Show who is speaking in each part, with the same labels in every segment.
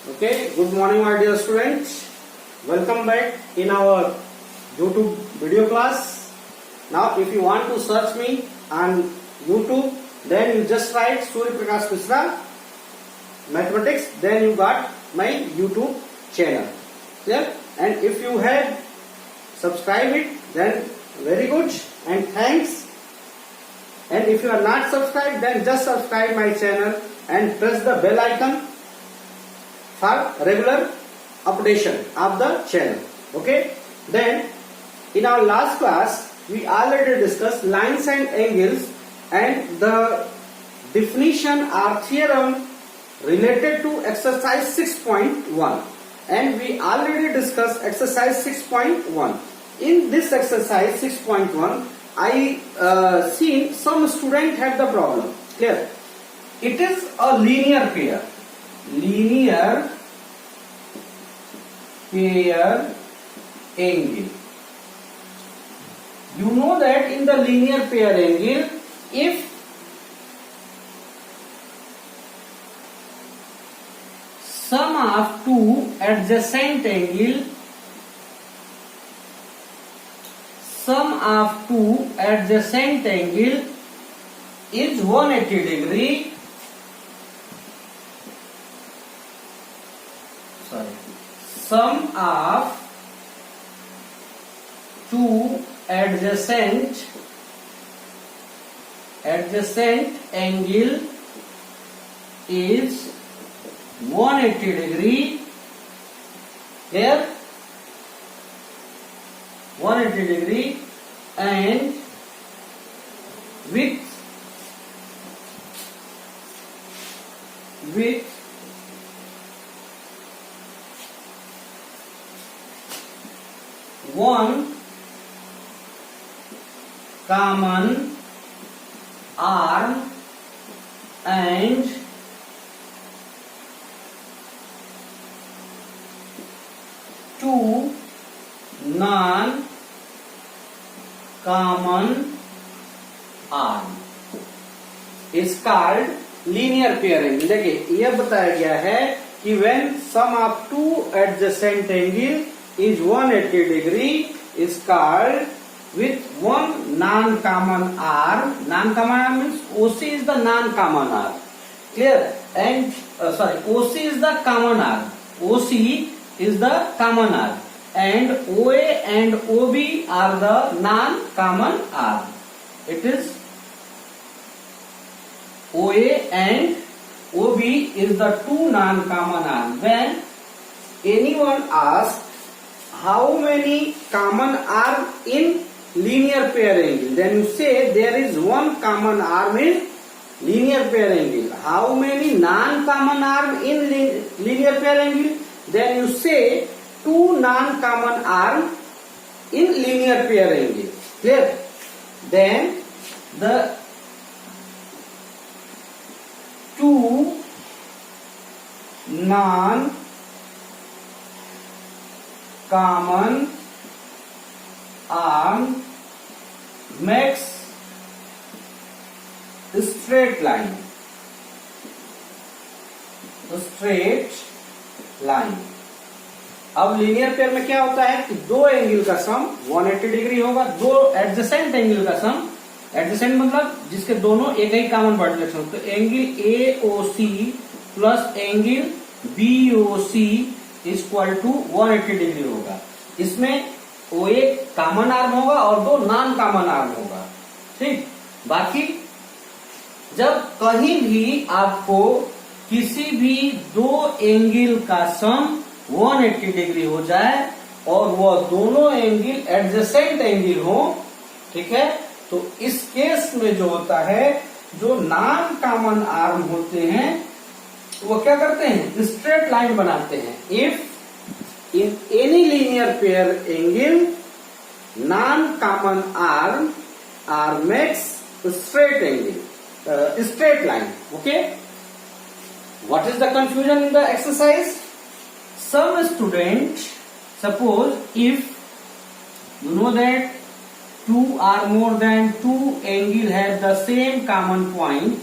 Speaker 1: Okay, good morning my dear students. Welcome back in our YouTube video class. Now if you want to search me on YouTube, then you just write Surya Prakash Mishra Mathematics, then you got my YouTube channel. Clear? And if you have subscribed it, then very good and thanks. And if you are not subscribed, then just subscribe my channel and press the bell icon for regular updation of the channel. Okay. Then in our last class we already discussed lines and angles and the definition or theorem related to exercise 6.1, and we already discussed exercise 6.1. In this exercise 6.1 I seen some student had the problem. Clear? It is a linear pair. Linear pair angle. You know that in the linear pair angle, if sum of two adjacent angle is 180 degree, sum of two adjacent angle is 180 degree. Here 180 degree, and with one common arm and two non-common arm is called linear pair angle. देखिए यह बताया गया है कि when sum of two adjacent angle is 180 degree is called with one non-common arm. Non-common arm means OC is the non-common arm. Clear? And OC is the common arm. OC is the common arm, and OA and OB are the non-common arm. It is OA and OB is the two non-common arm. When anyone asks how many common arm in linear pair angle, then you say there is one common arm in linear pair angle. How many non-common arm in linear pair angle? Then you say two non-common arm in linear pair angle. Clear? Then the two non-common arm makes a straight line. अब linear pair में क्या होता है कि दो angle का सम 180 degree होगा, दो एडजेसेंट एंगल का सम, एडजेसेंट मतलब जिसके दोनों एक ही कॉमन डायरेक्शन, तो angle AOC plus angle BOC equal to 180 degree होगा. इसमें OA कॉमन आर्म होगा और दो नॉन कॉमन आर्म होगा. ठीक. बाकी जब कहीं भी आपको किसी भी दो एंगल का सम 180 डिग्री हो जाए और वह दोनों एंगल एडजेसेंट एंगल हो, ठीक है, तो इस केस में जो होता है, जो नॉन कॉमन आर्म होते हैं वो क्या करते हैं, स्ट्रेट लाइन बनाते हैं. If in any linear pair angle non-common arm makes straight line. Okay, what is the confusion in the exercise? Some student, suppose if you know that two or more than two angle have the same common point,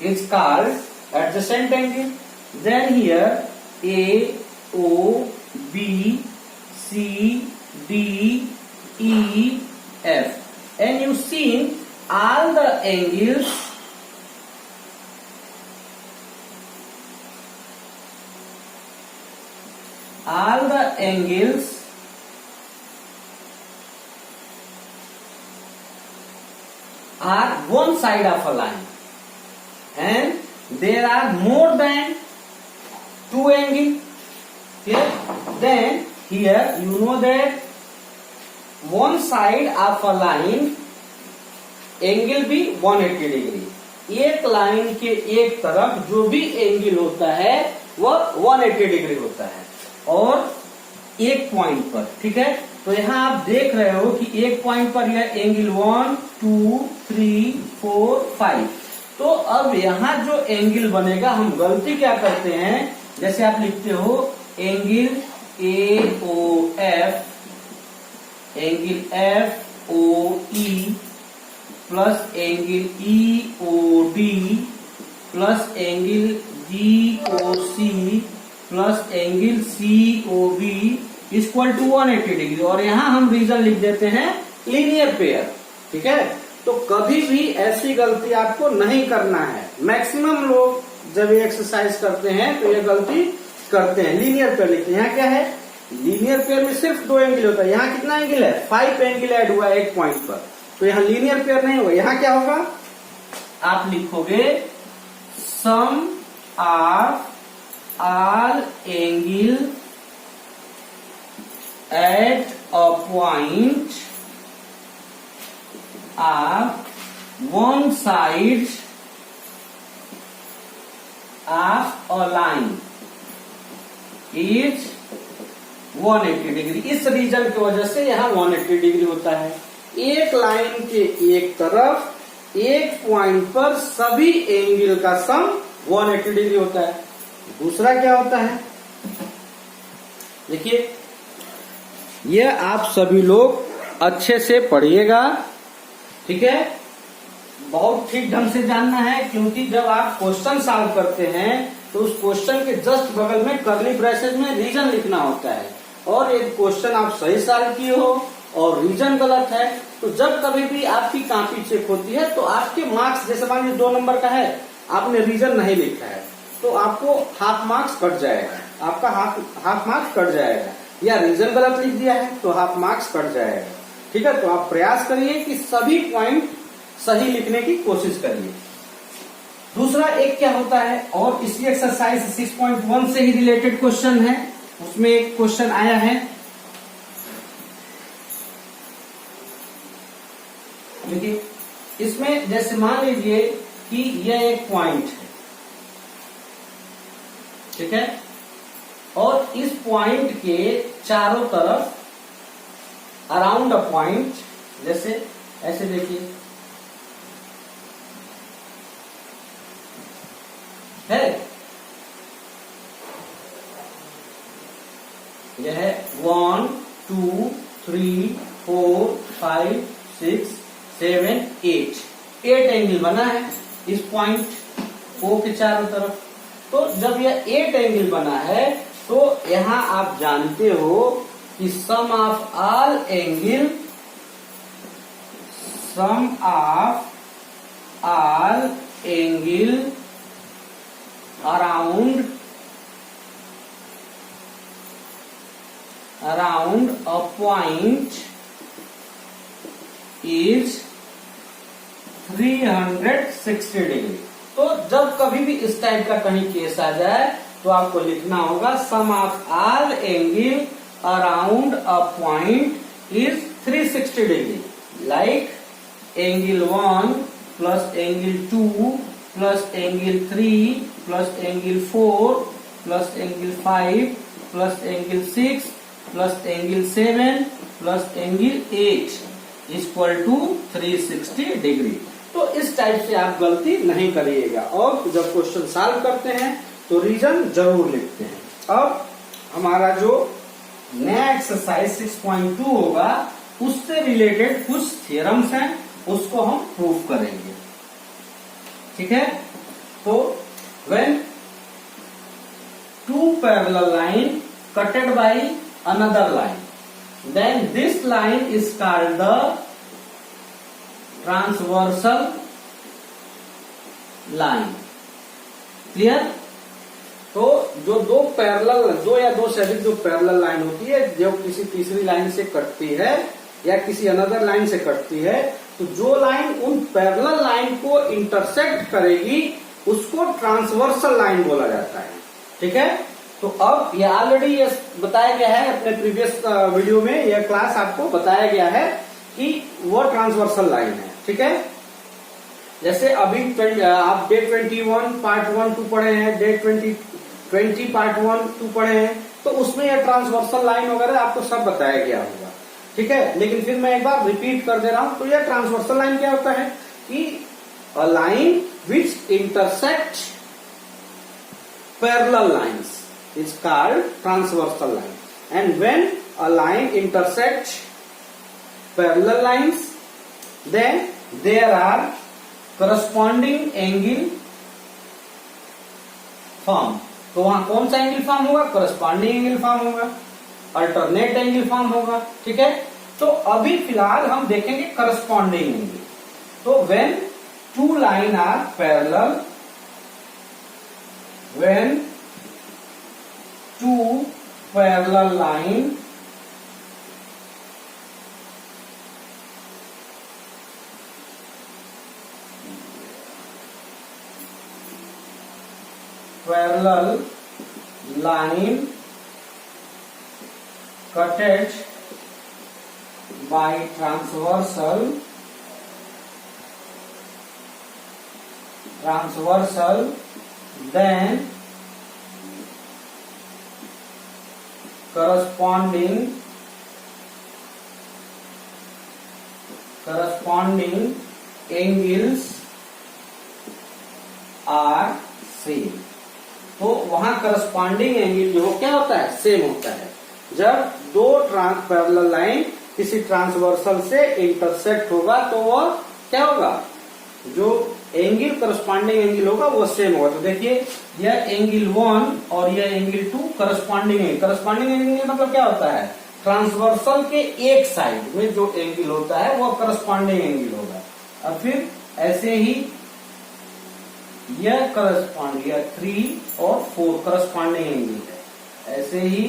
Speaker 1: is called adjacent angle. Then here A, O, B, C, D, E, F. And you see all the angles are one side of a line, and there are more than two angles. Okay? Then here you know that one side of a line angle भी 180 degree. एक line के एक तरफ जो भी angle होता है वह 180 डिग्री होता है, और एक पॉइंट पर, ठीक है। तो यहाँ आप देख रहे हो कि एक पॉइंट पर यह एंगल 1, 2, 3, 4, 5। तो अब यहाँ जो एंगल बनेगा, हम गलती क्या करते हैं, जैसे आप लिखते हो angle AOF, angle FOE plus angle EOD plus angle GOC plus angle COB equal to 180 degree, और यहाँ हम रीजन लिख देते हैं लीनियर पेयर, ठीक है। तो कभी भी ऐसी गलती आपको नहीं करना है। मैक्सिमम लोग जब ये एक्सरसाइज करते हैं तो ये गलती करते हैं, लीनियर पेयर लिखते हैं। यहाँ क्या है, लीनियर पेयर में सिर्फ दो एंगल होता है। यहाँ कितना एंगल है, 5 एंगल ऐड हुआ है एक पॉइंट पर, तो यहाँ लीनियर पेयर नहीं होगा। यहाँ क्या होगा, आप लिखोगे sum of all angle at a point of one side of a line is 180 degree. इस रीजन की वजह से यहाँ 180 डिग्री होता है। एक लाइन के एक तरफ एक पॉइंट पर सभी एंगल का सम 180 डिग्री होता है। दूसरा क्या होता है, देखिए यह आप सभी लोग अच्छे से पढ़िएगा, ठीक है। बहुत ठीक ढंग से जानना है, क्योंकि जब आप क्वेश्चन सॉल्व करते हैं तो उस क्वेश्चन के जस्ट बगल में कर्ली ब्रैकेट में रीजन लिखना होता है। और एक क्वेश्चन आप सही सॉल्व किए हो और रीजन गलत है, तो जब कभी भी आपकी कॉपी चेक होती है तो आपके मार्क्स, जैसे मान लीजिए 2 नंबर का है, आपने रीजन नहीं लिखा है तो आपको हाफ मार्क्स कट जाएगा, आपका हाफ मार्क्स कट जाएगा। या रीजन गलत लिख दिया है तो हाफ मार्क्स कट जाएगा, ठीक है। तो आप प्रयास करिए कि सभी पॉइंट सही लिखने की कोशिश करिए। दूसरा एक क्या होता है, और इसी एक्सरसाइज 6.1 से ही रिलेटेड क्वेश्चन है, उसमें एक क्वेश्चन आया है, देखिए इसमें जैसे मान लीजिए कि यह एक पॉइंट है, ठीक है, और इस पॉइंट के चारों तरफ अराउंड अ पॉइंट, जैसे ऐसे देखिए है, यह है 1, 2, 3, 4, 5, 6, 7, 8 एंगल बना है इस पॉइंट O के चारों तरफ। तो जब यह 8 एंगल बना है तो यहां आप जानते हो कि sum of all angle, sum of all angle around a point is 360 degree. तो जब कभी भी इस टाइप का कहीं केस आ जाए तो आपको लिखना होगा sum of all angle around a point is 360 degree. Like angle 1 plus angle 2 plus angle 3 plus angle 4 plus angle 5 plus angle 6 plus angle 7 plus angle 8 equal to 360 degree. तो इस टाइप से आप गलती नहीं करिएगा, और जब क्वेश्चन सॉल्व करते हैं तो रीजन जरूर लिखते हैं। अब हमारा जो नया एक्सरसाइज 6.2 होगा उससे रिलेटेड कुछ थ्योरम्स हैं, उसको हम प्रूफ करेंगे, ठीक है। तो when two two parallel line cutted by another line, then this line is called the transversal line. Clear? तो जो दो या दो से अधिक जो पैरेलल लाइन होती है, जो किसी तीसरी लाइन से कटती है या किसी अनदर लाइन से कटती है, तो जो लाइन उन पैरेलल लाइन को इंटरसेक्ट करेगी उसको ट्रांसवर्सल लाइन बोला जाता है. ठीक है. तो अब ये ऑलरेडी ये बताया गया है अपने प्रीवियस वीडियो में, यह क्लास आपको बताया गया है कि वो ट्रांसवर्सल लाइन है. ठीक है. जैसे अभी आप डे 21 पार्ट 1 2 पढ़े हैं, डे 20 पार्ट 1 2 पढ़े हैं, तो उसमें यह ट्रांसवर्सल लाइन वगैरह आपको सब बताया गया होगा. ठीक है. लेकिन फिर मैं एक बार रिपीट कर दे रहा हूं. तो यह ट्रांसवर्सल लाइन क्या होता है कि a line which intersect parallel lines is called transversal line, and when a line intersects parallel lines, then there are corresponding angle form. तो वहां कौन सा एंगल फॉर्म होगा? करस्पॉन्डिंग एंगल फॉर्म होगा, अल्टरनेट एंगल फॉर्म होगा. ठीक है. तो अभी फिलहाल हम देखेंगे करस्पॉन्डिंग एंगल. तो when two line are parallel, when two parallel line cutted by transversal, then corresponding angles are same. तो वहां करस्पॉन्डिंग एंगल जो क्या होता है? सेम होता है. जब दो पैरेलल लाइन किसी ट्रांसवर्सल से इंटरसेक्ट होगा तो वह क्या होगा? जो एंगल करस्पॉन्डिंग एंगल होगा वो सेम होगा. तो देखिए यह एंगल 1 और यह angle 2 corresponding angle. Corresponding angle मतलब क्या होता है? ट्रांसवर्सल के एक साइड में जो एंगल होता है वो करस्पॉन्डिंग एंगल होगा. और फिर ऐसे ही यह करस्पॉन्ड, यह 3 और 4 करस्पॉन्डिंग एंगल है. ऐसे ही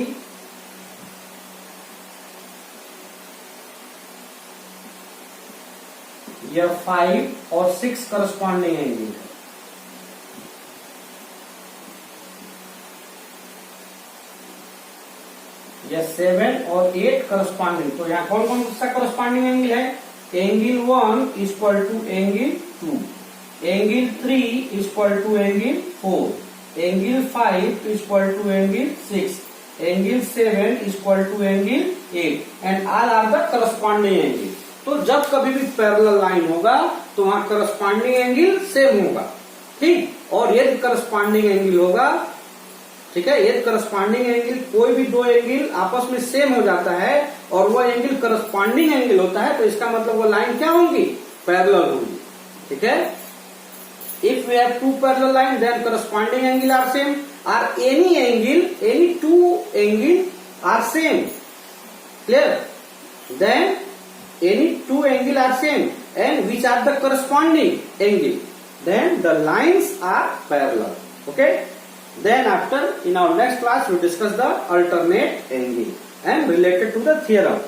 Speaker 1: यह 5 और 6 करस्पॉन्डिंग एंगल है. यह 7 और 8 करस्पॉन्डिंग. तो यहाँ कौन कौन सा करस्पॉन्डिंग एंगल है? Angle 1 equal to angle 2, angle 3 equal to angle 4, angle 5 equal to angle 6, angle 7 equal to angle 8 and all are the corresponding angle. तो जब कभी भी पैरेलल लाइन होगा तो वहां करस्पॉन्डिंग एंगल सेम होगा. ठीक. और यदि करस्पॉन्डिंग एंगल होगा, ठीक है, यदि करस्पॉन्डिंग एंगल कोई भी दो एंगल आपस में सेम हो जाता है और वह एंगल करस्पॉन्डिंग एंगल होता है, तो इसका मतलब वो लाइन क्या होंगी? पैरेलल होंगी. ठीक है. If we have two parallel lines, then corresponding angle are same. Or any two angle are same. Clear? Then any two angle are same, and which are the corresponding angle? Then the lines are parallel. Okay? Then after, in our next class, we discuss the alternate angle and related to the theorem.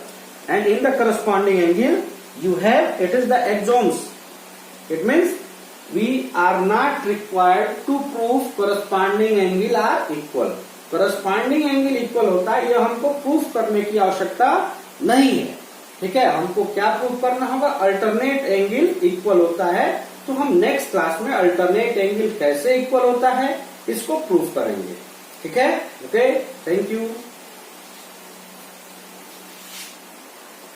Speaker 1: And in the corresponding angle, you have, it is the axioms. It means we are not required to prove corresponding angle are equal. Corresponding angle equal होता है, यह हमको proof करने की आवश्यकता नहीं है. ठीक है. हमको क्या प्रूफ करना होगा? अल्टरनेट एंगल इक्वल होता है. तो हम नेक्स्ट क्लास में अल्टरनेट एंगल कैसे इक्वल होता है इसको प्रूफ करेंगे. ठीक है. ओके. Thank you.